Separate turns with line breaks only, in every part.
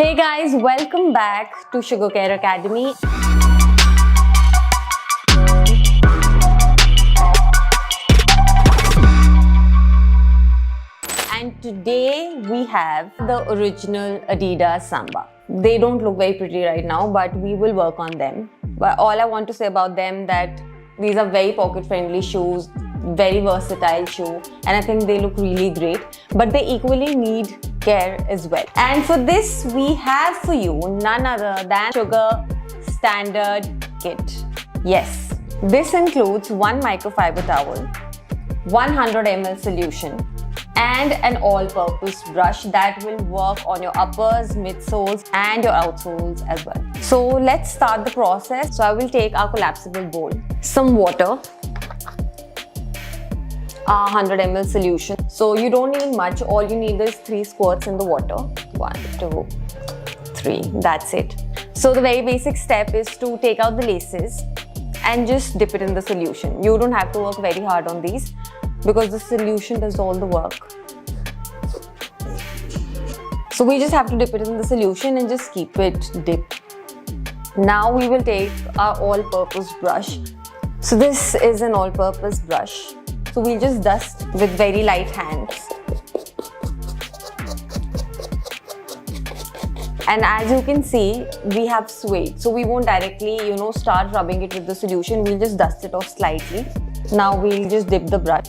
Hey guys, welcome back to SHOEGR Academy. And today we have the original Adidas Samba. They don't look very pretty right now, but we will work on them. But all I want to say about them that these are very pocket-friendly shoes, very versatile shoe, and I think they look really great. But they equally need care as well. And for this, we have for you none other than SHOEGR Standard Kit. Yes, this includes one microfiber towel, 100 ml solution, and an all-purpose brush that will work on your uppers, midsoles and your outsoles as well. So let's start the process. So I will take our collapsible bowl, some water, 100 ml solution. So you don't need much, all you need is 3 squirts in the water. 1, 2, 3, that's it. So the very basic step is to take out the laces and just dip it in the solution. You don't have to work very hard on these because the solution does all the work. So we just have to dip it in the solution and just keep it dipped. Now we will take our all-purpose brush. So this is an all-purpose brush. So we'll just dust with very light hands. And as you can see, we have suede. So we won't directly, start rubbing it with the solution. We'll just dust it off slightly. Now we'll just dip the brush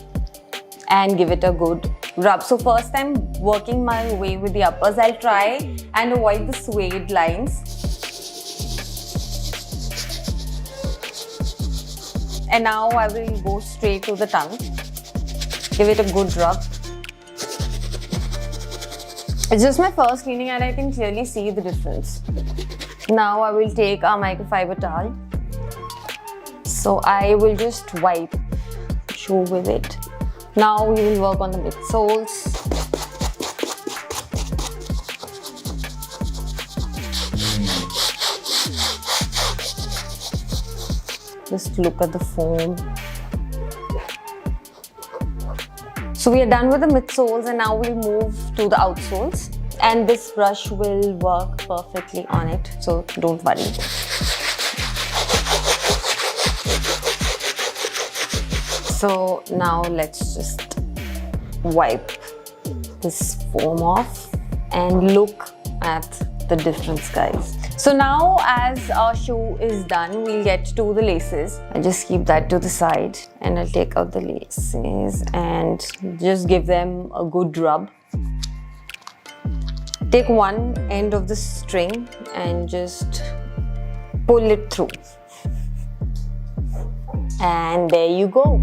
and give it a good rub. So first I'm working my way with the uppers. I'll try and avoid the suede lines. And now I will go straight to the tongue. Give it a good rub. It's just my first cleaning and I can clearly see the difference. Now I will take our microfiber towel. So I will just wipe shoe with it. Now we will work on the midsoles. Just look at the foam. So we are done with the midsoles and now we'll move to the outsoles. And this brush will work perfectly on it, so don't worry. So now let's just wipe this foam off and look at the difference, guys. So now as our shoe is done, we'll get to the laces. I'll just keep that to the side and I'll take out the laces and just give them a good rub. Take one end of the string and just pull it through. And there you go.